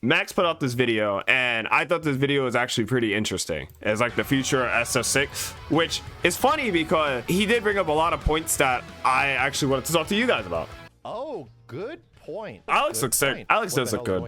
Max put out this video, and I thought this video was actually pretty interesting. It's like the future of SF6, which is funny because he did bring up a lot of points that I actually wanted to talk to you guys about. Oh, good point. Alex looks sick. Alex does look good.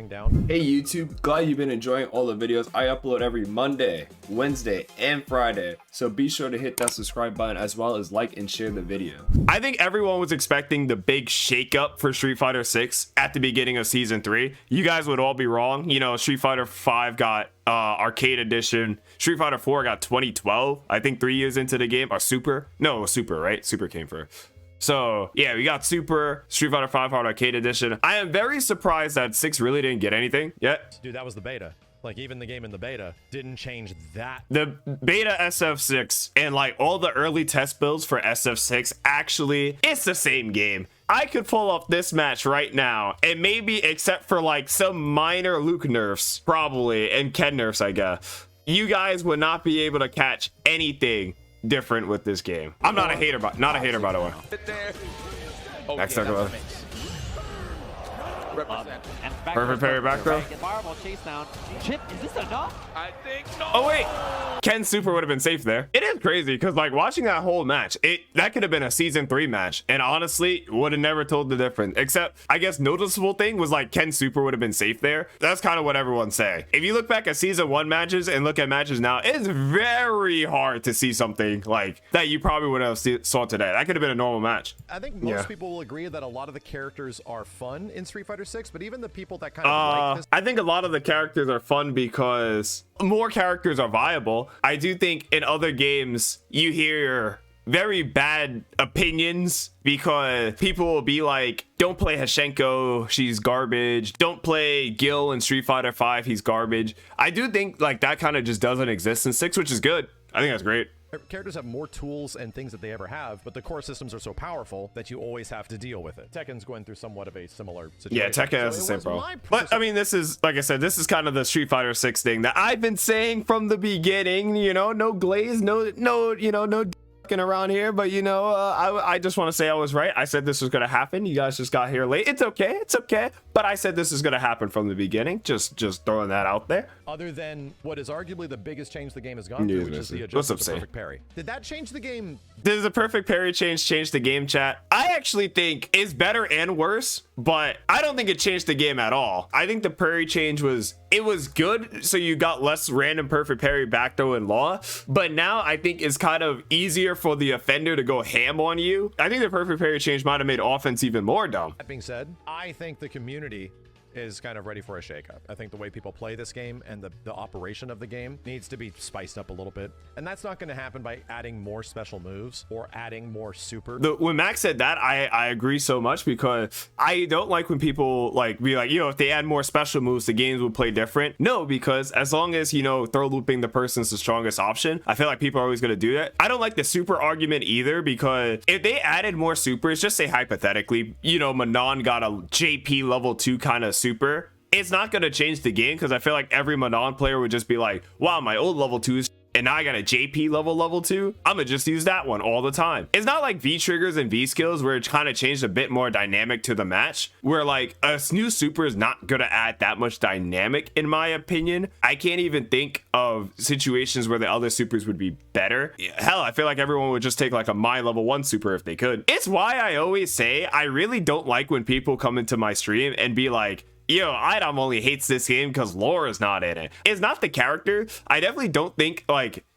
Hey YouTube, glad you've been enjoying all the videos I upload every Monday, Wednesday, and Friday. So be sure to hit that subscribe button as well as like and share the video. I think everyone was expecting the big shakeup for Street Fighter 6 at the beginning of season 3. You guys would all be wrong. You know, Street Fighter 5 got arcade edition. Street Fighter 4 got 2012. I think 3 years into the game. Or Super. No, it was Super, right? Super came first. So yeah, we got Super, Street Fighter 5 Hard Arcade Edition. I am very surprised that 6 really didn't get anything yet. Dude, that was the beta. Like, even the game in the beta didn't change that. The beta SF6 and like all the early test builds for SF6, actually, it's the same game. I could pull off this match right now, and maybe except for like some minor Luke nerfs, probably, and Ken nerfs, I guess, you guys would not be able to catch anything different with this game. I'm not a hater, by the way. Oh, Next yeah, talk about represent. Perfect parry back throw. Fireball chase down. Chip, is this enough? I think no. Oh wait, Ken Super would have been safe there. It is crazy because like watching that whole match, that could have been a season 3 match, and honestly would have never told the difference. Except I guess noticeable thing was like Ken Super would have been safe there. That's kind of what everyone's saying. If you look back at season 1 matches and look at matches now, it's very hard to see something like that you probably would have saw today. That could have been a normal match. I think most people will agree that a lot of the characters are fun in Street Fighter 6, but even the people that kind of like this, I think a lot of the characters are fun because more characters are viable. I do think in other games you hear very bad opinions because people will be like, don't play Hashenko, she's garbage. Don't play Gil in Street Fighter 5, he's garbage. I do think like that kind of just doesn't exist in 6, which is good. I think that's great. characters have more tools and things that they ever have, but the core systems are so powerful that you always have to deal with it. Tekken's going through somewhat of a similar situation. Yeah, Tekken has the same problem. But I mean, this is, like I said, this is kind of the Street Fighter 6 thing that I've been saying from the beginning. You know, no glaze, no around here, but you know, I just want to say I was right. I said this was gonna happen. You guys just got here late. It's okay, but I said this is gonna happen from the beginning. Just throwing that out there. Other than what is arguably the biggest change the game has gone through, which is the adjustment to perfect parry. Did that change the game? Does the perfect parry change the game, chat? I actually think it's better and worse, but I don't think it changed the game at all. I think the parry change was good, so you got less random perfect parry, back throw, and law, but now I think it's kind of easier for the offender to go ham on you. I think the perfect parry change might have made offense even more dumb. That being said, I think the community is kind of ready for a shakeup. I think the way people play this game and the operation of the game needs to be spiced up a little bit. And that's not going to happen by adding more special moves or adding more super. When Max said that, I agree so much, because I don't like when people be like, if they add more special moves, the games would play different. No, because as long as, throw looping the person's the strongest option, I feel like people are always going to do that. I don't like the super argument either, because if they added more supers, just say hypothetically, Manon got a JP level 2 kind of super, it's not going to change the game, because I feel like every Manon player would just be like, wow, my old level 2 is and now I got a JP level 2. I'm gonna just use that one all the time. It's not like V triggers and V skills where it kind of changed a bit more dynamic to the match, where like a new super is not gonna add that much dynamic, in my opinion. I can't even think of situations where the other supers would be better. Hell, I feel like everyone would just take like a my level 1 super if they could. It's why I always say I really don't like when people come into my stream and be like, iDom only hates this game because Laura's not in it. It's not the character. I definitely don't think,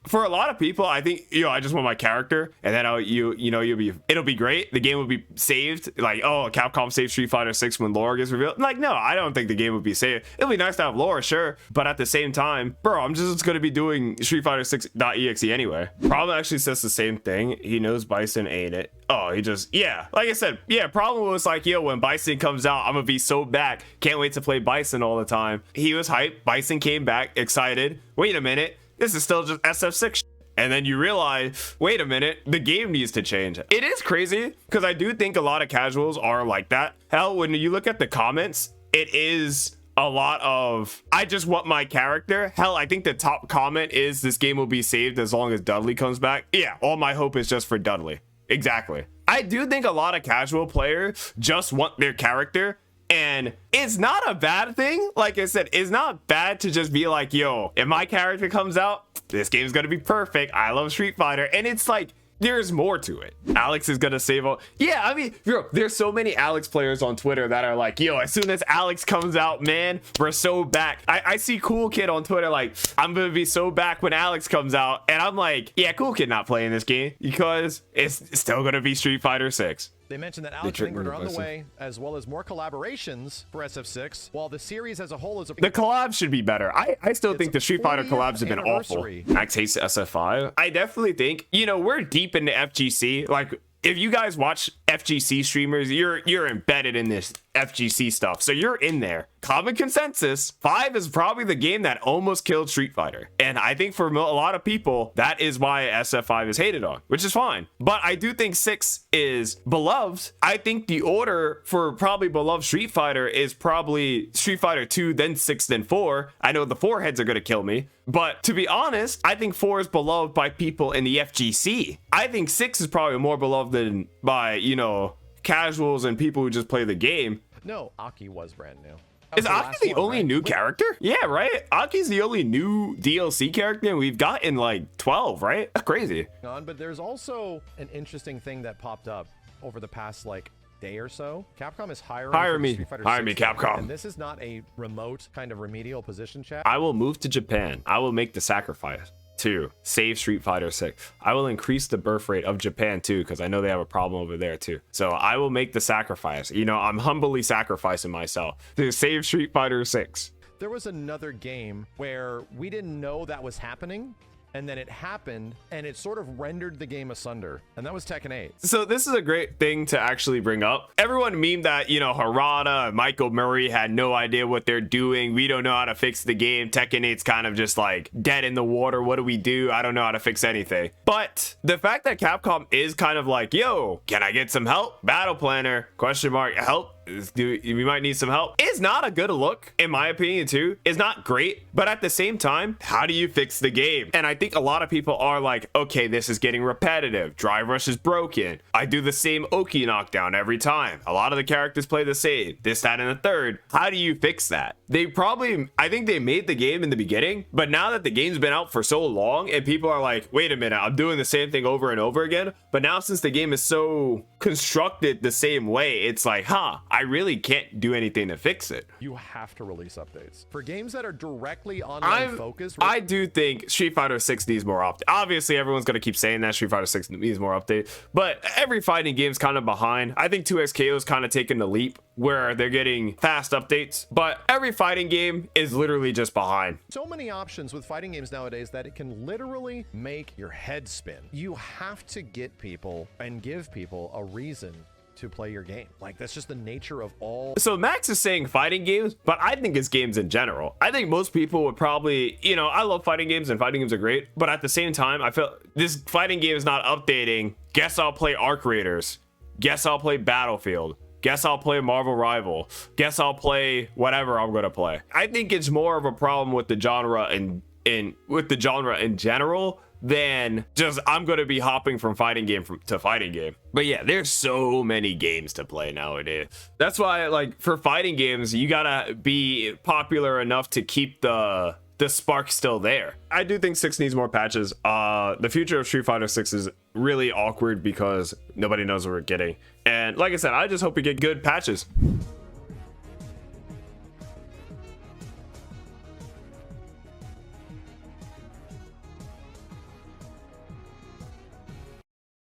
for a lot of people, I think, I just want my character, and then it'll be great. The game will be saved. Like, oh, Capcom saved Street Fighter 6 when Laura gets revealed. Like, no, I don't think the game would be saved. It'll be nice to have Laura, sure, but at the same time, bro, I'm just gonna be doing Street Fighter 6.exe anyway. Problem actually says the same thing. He knows Bison ain't it. Oh, he just, like I said, Problem was like, when Bison comes out, I'm gonna be so back. Can't wait to play Bison all the time. He was hyped. Bison came back, excited. Wait a minute, this is still just SF6 and then you realize, wait a minute, the game needs to change. It is crazy, because I do think a lot of casuals are like that. Hell, when you look at the comments, it is a lot of, I just want my character. Hell, I think the top comment is, this game will be saved as long as Dudley comes back. Yeah, all my hope is just for Dudley. Exactly. I do think a lot of casual players just want their character, And it's not a bad thing. Like I said, it's not bad to just be like, yo, if my character comes out, this game's gonna be perfect. I love Street Fighter. And it's like, there's more to it. Alex is gonna save all. Yeah, I mean, bro, there's so many Alex players on Twitter that are like, yo, as soon as Alex comes out, man, we're so back. I see Cool Kid on Twitter like, I'm gonna be so back when Alex comes out. And I'm like, yeah, Cool Kid not playing this game because it's still gonna be Street Fighter 6. They mentioned that Alex and Ingrid are on the way, as well as more collaborations for SF6, while the series as a whole is... The collabs should be better. I still think the Street Fighter collabs have been awful. Max hates SF5. I definitely think, you know, we're deep into FGC. Like, if you guys watch FGC streamers, you're embedded in this FGC stuff, so you're in there. Common consensus, 5 is probably the game that almost killed Street Fighter, and I think for a lot of people that is why SF5 is hated on, which is fine. But I do think 6 is beloved. I think the order for probably beloved Street Fighter is probably Street Fighter 2, then 6, then 4. I know the 4 heads are gonna kill me, but to be honest, I think 4 is beloved by people in the FGC. I think 6 is probably more beloved than by, you know, casuals and people who just play the game. No, Aki was brand new. Is Aki the only new character? Yeah, right? Aki's the only new DLC character we've got in like 12, right? That's crazy. But there's also an interesting thing that popped up over the past like day or so. Capcom is hiring. Hire me, Capcom. And this is not a remote kind of remedial position, chat. I will move to Japan. I will make the sacrifice to save Street Fighter 6. I will increase the birth rate of Japan too, because I know they have a problem over there too. So I will make the sacrifice. You know, I'm humbly sacrificing myself to save Street Fighter 6. There was another game where we didn't know that was happening, and then it happened, and it sort of rendered the game asunder, and that was Tekken 8. So this is a great thing to actually bring up. Everyone memed that, you know, Harada and Michael Murray had no idea what they're doing. We don't know how to fix the game. Tekken 8's kind of just like dead in the water. What do we do? I don't know how to fix anything. But the fact that Capcom is kind of like, yo, can I get some help? Battle Planner, question mark, help? We might need some help. It's not a good look, in my opinion, too. It's not great, but at the same time, how do you fix the game? And I think a lot of people are like, okay, this is getting repetitive. Drive Rush is broken. I do the same Oki knockdown every time. A lot of the characters play the same. This, that, and the third. How do you fix that? I think they made the game in the beginning, but now that the game's been out for so long and people are like, wait a minute, I'm doing the same thing over and over again. But now since the game is so constructed the same way, it's like, I really can't do anything to fix it. You have to release updates. For games that are directly online focused, I do think Street Fighter 6 needs more updates. Obviously, everyone's going to keep saying that Street Fighter 6 needs more update, but every fighting game's kind of behind. I think 2XKO's kind of taking the leap where they're getting fast updates, but every fighting game is literally just behind. So many options with fighting games nowadays that it can literally make your head spin. You have to get people and give people a reason to play your game. Like, that's just the nature of all. So Max is saying fighting games, but I think it's games in general. I think most people would probably, you know, I love fighting games and fighting games are great, but at the same time, I feel this fighting game is not updating. Guess I'll play Arc Raiders. Guess I'll play Battlefield. Guess I'll play Marvel Rival. Guess I'll play whatever I'm gonna play. I think it's more of a problem with the genre in general than just I'm gonna be hopping from fighting game to fighting game. But yeah, there's so many games to play nowadays. That's why, like, for fighting games, you gotta be popular enough to keep the spark still there. I do think 6 needs more patches. The future of Street Fighter 6 is really awkward because nobody knows what we're getting. And like I said, I just hope we get good patches.